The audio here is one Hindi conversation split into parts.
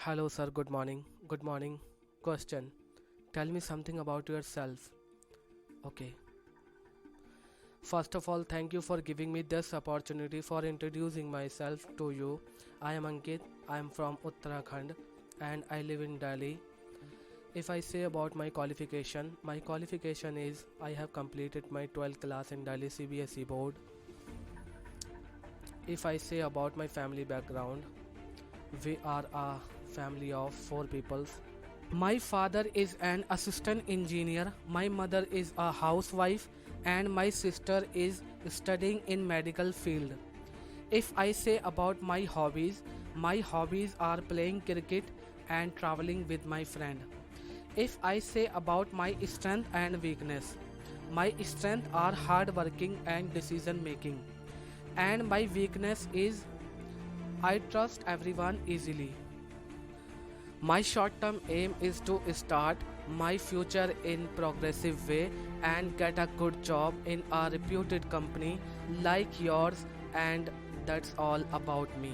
Hello, sir. Good morning. Good morning. Question. Tell me something about yourself. Okay. First of all, thank you for giving me this opportunity for introducing myself to you. I am Ankit. I am from Uttarakhand and I live in Delhi. If I say about my qualification is I have completed my 12th class in Delhi CBSE board. If I say about my family background, we are a family of four people. My father is an assistant engineer, my mother is a housewife, and my sister is studying in medical field. If I say about my hobbies are playing cricket and traveling with my friend. If I say about my strength and weakness, my strength are hard working and decision making, and my weakness is I trust everyone easily. My short-term aim is to start my future in progressive way and get a good job in a reputed company like yours and that's all about me.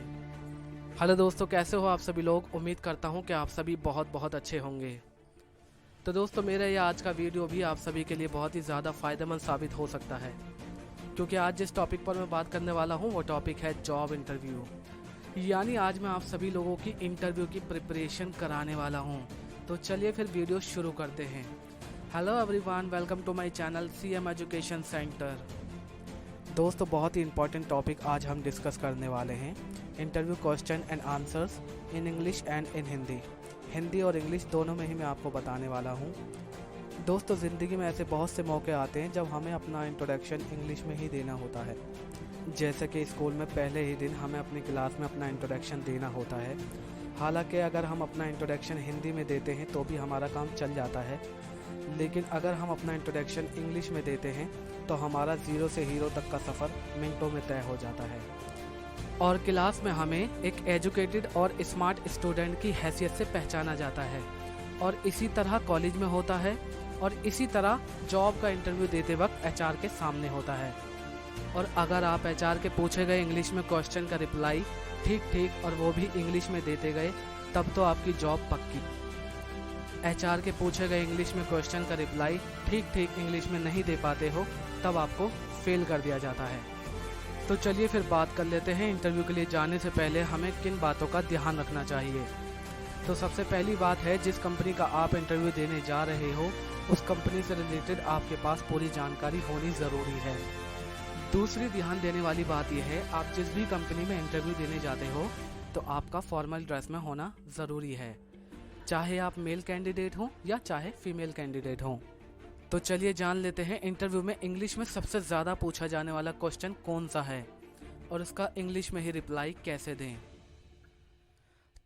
Hello दोस्तों, कैसे हो आप सभी लोग। उम्मीद करता हूँ कि आप सभी बहुत बहुत अच्छे होंगे। तो दोस्तों, मेरा ये आज का वीडियो भी आप सभी के लिए बहुत ही ज़्यादा फ़ायदेमंद साबित हो सकता है, क्योंकि आज जिस टॉपिक पर मैं बात करने वाला हूँ वो टॉपिक है जॉब इंटरव्यू। यानी आज मैं आप सभी लोगों की इंटरव्यू की प्रिपरेशन कराने वाला हूं। तो चलिए फिर वीडियो शुरू करते हैं। Hello everyone, welcome to my channel CM education centre. दोस्तों, बहुत ही इंपॉर्टेंट टॉपिक आज हम डिस्कस करने वाले हैं। Interview question and answers in English and in Hindi. Hindi और इंग्लिश दोनों में ही मैं आपको बताने वाला हूँ। दोस्तों, ज़िंदगी में ऐसे बहुत से मौके आते हैं जब हमें अपना इंट्रोडक्शन इंग्लिश में ही देना होता है। जैसे कि स्कूल में पहले ही दिन हमें अपनी क्लास में अपना इंट्रोडक्शन देना होता है। हालांकि अगर हम अपना इंट्रोडक्शन हिंदी में देते हैं तो भी हमारा काम चल जाता है, लेकिन अगर हम अपना इंट्रोडक्शन इंग्लिश में देते हैं तो हमारा ज़ीरो से हीरो तक का सफ़र मिनटों में तय हो जाता है। और क्लास में हमें एक एजुकेटेड और स्मार्ट स्टूडेंट की हैसियत से पहचाना जाता है। और इसी तरह कॉलेज में होता है, और इसी तरह जॉब का इंटरव्यू देते वक्त एचआर के सामने होता है। और अगर आप एचआर के पूछे गए इंग्लिश में क्वेश्चन का रिप्लाई ठीक और वो भी इंग्लिश में देते गए, तब तो आपकी जॉब पक्की। एचआर के पूछे गए इंग्लिश में क्वेश्चन का रिप्लाई ठीक इंग्लिश में नहीं दे पाते हो, तब आपको फेल कर दिया जाता है। तो चलिए फिर बात कर लेते हैं इंटरव्यू के लिए जाने से पहले हमें किन बातों का ध्यान रखना चाहिए। तो सबसे पहली बात है, जिस कंपनी का आप इंटरव्यू देने जा रहे हो उस कंपनी से रिलेटेड आपके पास पूरी जानकारी होनी ज़रूरी है। दूसरी ध्यान देने वाली बात यह है, आप जिस भी कंपनी में इंटरव्यू देने जाते हो तो आपका फॉर्मल ड्रेस में होना ज़रूरी है, चाहे आप मेल कैंडिडेट हों या चाहे फीमेल कैंडिडेट हों। तो चलिए जान लेते हैं इंटरव्यू में इंग्लिश में सबसे ज़्यादा पूछा जाने वाला क्वेश्चन कौन सा है और उसका इंग्लिश में ही रिप्लाई कैसे दें।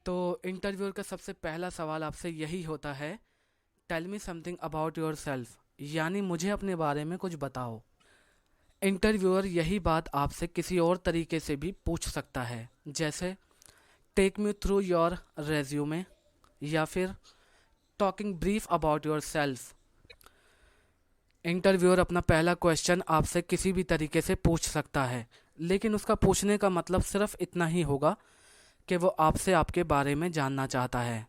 तो इंटरव्यूअर का सबसे पहला सवाल आपसे यही होता है, tell me something about yourself, यानी मुझे अपने बारे में कुछ बताओ। इंटरव्यूअर यही बात आपसे किसी और तरीके से भी पूछ सकता है, जैसे take me through your resume या फिर talking brief about yourself. Interviewer अपना पहला क्वेश्चन आपसे किसी भी तरीके से पूछ सकता है, लेकिन उसका पूछने का मतलब सिर्फ इतना ही होगा कि वो आपसे आपके बारे में जानना चाहता है।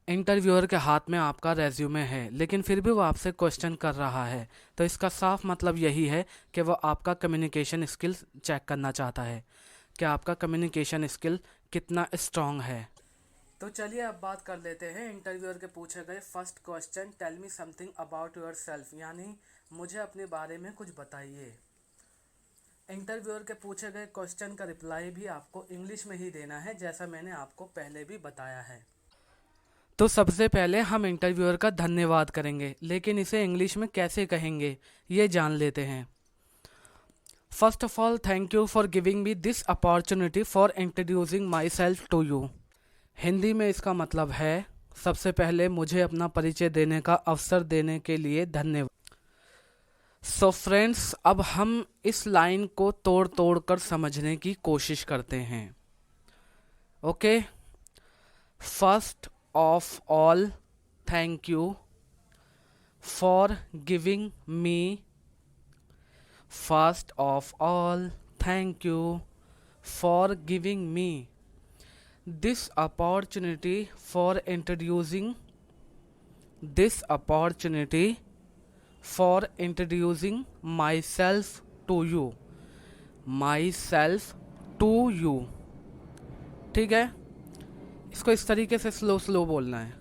इंटरव्यूअर के हाथ में आपका रेज्यूमे है, लेकिन फिर भी वो आपसे क्वेश्चन कर रहा है, तो इसका साफ मतलब यही है कि वो आपका कम्युनिकेशन स्किल चेक करना चाहता है कि आपका कम्युनिकेशन स्किल कितना स्ट्रांग है। तो चलिए अब बात कर लेते हैं इंटरव्यूअर के पूछे गए first question, tell me something about yourself, यानी मुझे अपने बारे में कुछ बताइए। इंटरव्यूअर के पूछे गए क्वेश्चन का रिप्लाई भी आपको इंग्लिश में ही देना है, जैसा मैंने आपको पहले भी बताया है। तो सबसे पहले हम इंटरव्यूअर का धन्यवाद करेंगे, लेकिन इसे इंग्लिश में कैसे कहेंगे ये जान लेते हैं। First of all, thank you for giving me this opportunity for introducing myself to you. Hindi में इसका मतलब है, सबसे पहले मुझे अपना परिचय देने का अवसर देने के लिए धन्यवाद। सो फ्रेंड्स, अब हम इस लाइन को तोड़ कर समझने की कोशिश करते हैं। Okay, first of all, thank you for giving me. First of all, thank you for giving me this opportunity for introducing this opportunity for introducing myself to you, myself to you। ठीक है, इसको इस तरीके से स्लो स्लो बोलना है।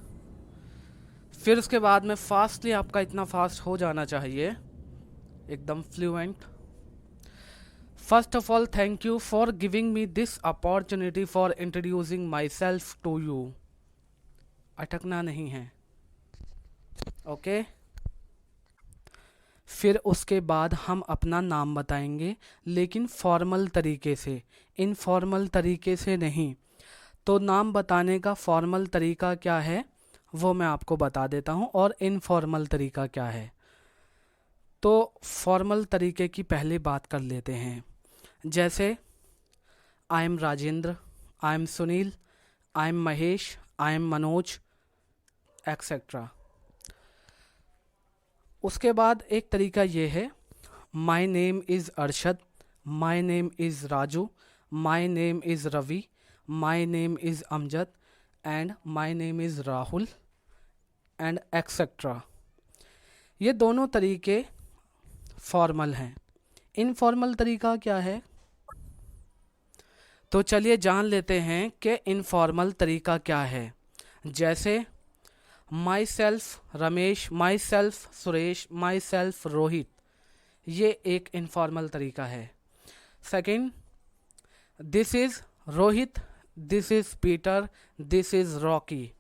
फिर उसके बाद में फास्टली, आपका इतना फास्ट हो जाना चाहिए, एकदम fluent. First of all, thank you for giving me this opportunity for introducing myself to you. अटकना नहीं है, ओके। फिर उसके बाद हम अपना नाम बताएंगे, लेकिन फॉर्मल तरीके से, इनफॉर्मल तरीके से नहीं। तो नाम बताने का फॉर्मल तरीका क्या है वो मैं आपको बता देता हूँ, और इनफॉर्मल तरीका क्या है। तो फॉर्मल तरीके की पहले बात कर लेते हैं। जैसे I am Rajendra, I am Sunil, I am Mahesh, I am Manoj, etcetera. उसके बाद एक तरीका ये है, my name is Arshad, my name is Raju, my name is Ravi, my name is Amjad, and my name is Rahul, and etcetera. ये दोनों तरीके फॉर्मल हैं। इनफॉर्मल तरीका क्या है, तो चलिए जान लेते हैं कि इनफॉर्मल तरीका क्या है। जैसे my self Ramesh, my self Suresh, my self Rohit, ये एक इनफॉर्मल तरीका है। Second, this is Rohit, this is Peter, this is Rocky,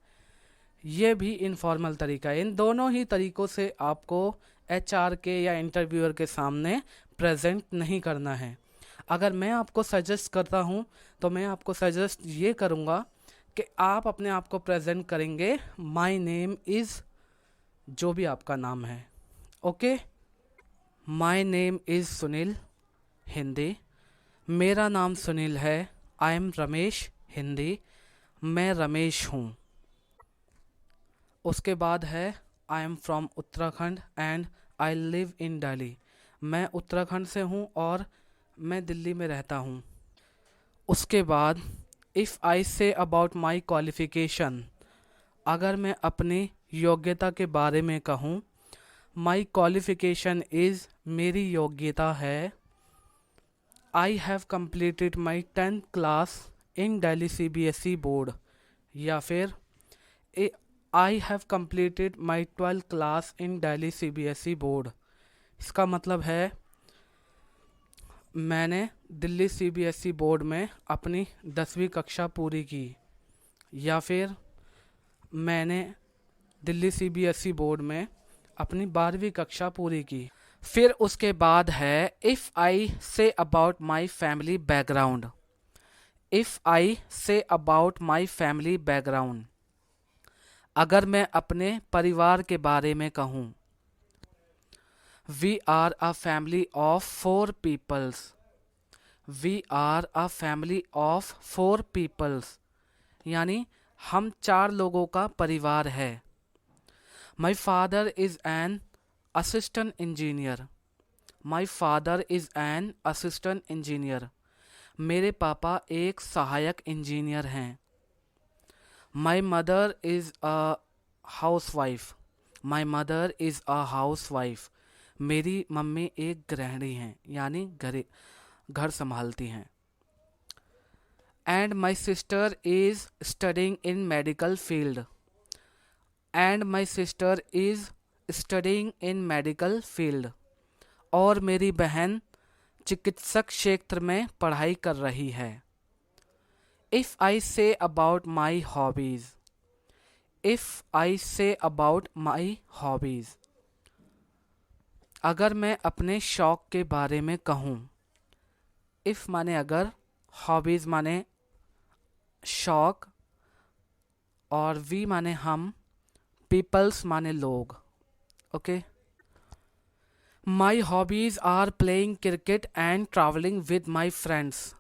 ये भी इनफॉर्मल तरीका है। इन दोनों ही तरीक़ों से आपको एचआर के या इंटरव्यूअर के सामने प्रेजेंट नहीं करना है। अगर मैं आपको सजेस्ट करता हूँ तो मैं आपको सजेस्ट ये करूँगा कि आप अपने आप को प्रेजेंट करेंगे माई नेम इज़, जो भी आपका नाम है, okay. My name is Sunil, Hindi, मेरा नाम सुनील है। आई एम रमेश, हिंदी, मैं रमेश हूँ। उसके बाद है I am from Uttarakhand and I live in Delhi, मैं उत्तराखंड से हूँ और मैं दिल्ली में रहता हूँ। उसके बाद if I say about my qualification, अगर मैं अपनी योग्यता के बारे में कहूँ, माई क्वालिफ़िकेशन इज़, मेरी योग्यता है, I have completed my 10th class in Delhi CBSE board, या फिर I have completed my 12th class in Delhi CBSE board. इसका मतलब है मैंने दिल्ली CBSE बोर्ड में अपनी 10वीं कक्षा पूरी की, या फिर मैंने दिल्ली CBSE बोर्ड में अपनी 12वीं कक्षा पूरी की। फिर उसके बाद है if I say about my family background, if I say about my family background, अगर मैं अपने परिवार के बारे में कहूँ, we are a family of 4 peoples, we are a family of 4 peoples, यानी हम 4 लोगों का परिवार है। My father is an assistant engineer, my father is an assistant engineer, मेरे पापा एक सहायक इंजीनियर हैं। My mother is a housewife, my mother is a housewife, मेरी मम्मी एक गृहिणी हैं, यानी घर संभालती हैं। And my sister is studying in medical field, and my sister is studying in medical field, और मेरी बहन चिकित्सक क्षेत्र में पढ़ाई कर रही है। If I say about my hobbies, if I say about my hobbies, अगर मैं अपने शौक़ के बारे में कहूँ, इफ़ माने अगर, हॉबीज़ माने शौक़, और वी माने हम, पीपल्स माने लोग, okay. My hobbies are playing cricket and travelling with my friends,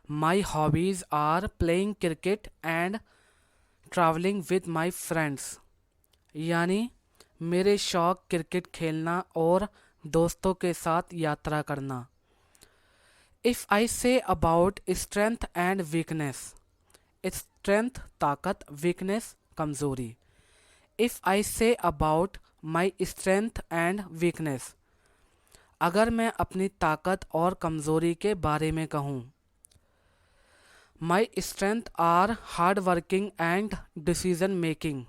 my hobbies are playing cricket and travelling with my friends, यानी मेरे शौक़ क्रिकेट खेलना और दोस्तों के साथ यात्रा करना। If I say about strength and weakness, strength ताकत, वीकनेस कमज़ोरी। If I say about my strength and weakness, अगर मैं अपनी ताकत और कमज़ोरी के बारे में कहूँ। My strength are hard working and decision making.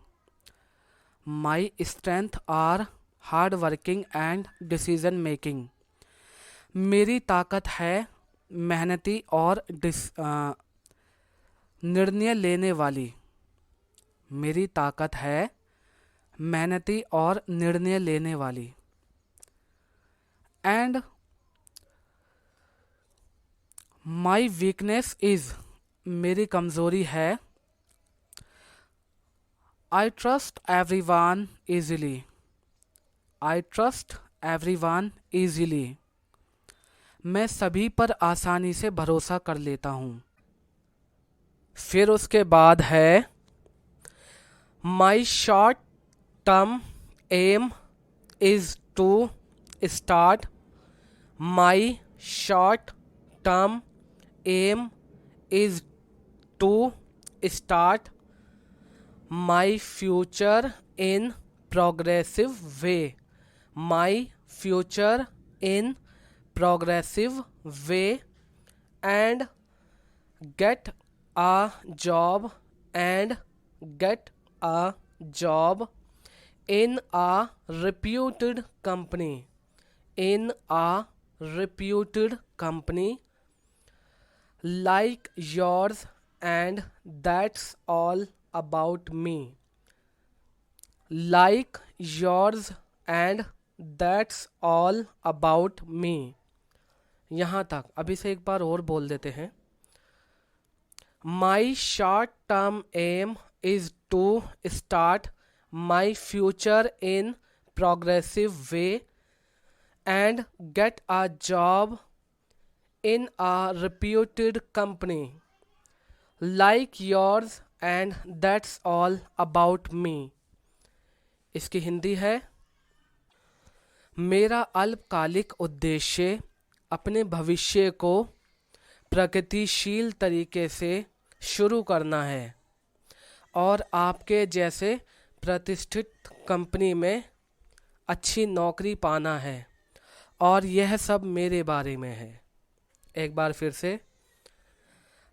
My strength are hard working and decision making. मेरी ताकत है मेहनती और निर्णय लेने वाली। मेरी ताकत है मेहनती और निर्णय लेने वाली। एंड माई वीकनेस इज, मेरी कमज़ोरी है। I trust everyone easily. I trust everyone easily. मैं सभी पर आसानी से भरोसा कर लेता हूँ। फिर उसके बाद है my short term aim is to start. My short term aim is to start my future in progressive way. My future in progressive way and get a job in a reputed company like yours, and that's all about me. Like yours and that's all about me. यहाँ तक। अभी से एक बार और बोल देते हैं। My short term aim is to start my future in progressive way and get a job in a reputed company like yours, and that's all about me. इसकी हिंदी है, मेरा अल्पकालिक उद्देश्य अपने भविष्य को प्रगतिशील तरीके से शुरू करना है और आपके जैसे प्रतिष्ठित कंपनी में अच्छी नौकरी पाना है, और यह सब मेरे बारे में है। एक बार फिर से,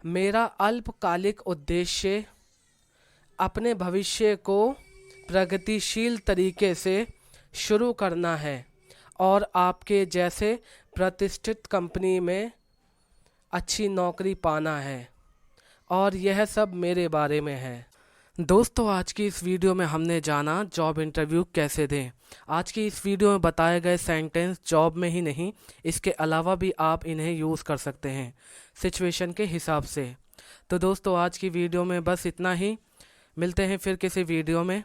मेरा अल्पकालिक उद्देश्य अपने भविष्य को प्रगतिशील तरीके से शुरू करना है और आपके जैसे प्रतिष्ठित कंपनी में अच्छी नौकरी पाना है, और यह सब मेरे बारे में है। दोस्तों, आज की इस वीडियो में हमने जाना जॉब इंटरव्यू कैसे दें। आज की इस वीडियो में बताए गए सेंटेंस जॉब में ही नहीं, इसके अलावा भी आप इन्हें यूज़ कर सकते हैं सिचुएशन के हिसाब से। तो दोस्तों, आज की वीडियो में बस इतना ही। मिलते हैं फिर किसी वीडियो में।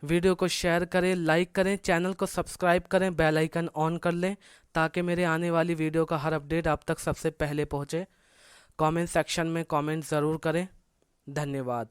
वीडियो को शेयर करें, लाइक करें, चैनल को सब्सक्राइब करें, बेल आइकन ऑन कर लें ताकि मेरे आने वाली वीडियो का हर अपडेट आप तक सबसे पहले पहुंचे। कमेंट सेक्शन में कमेंट ज़रूर करें। धन्यवाद।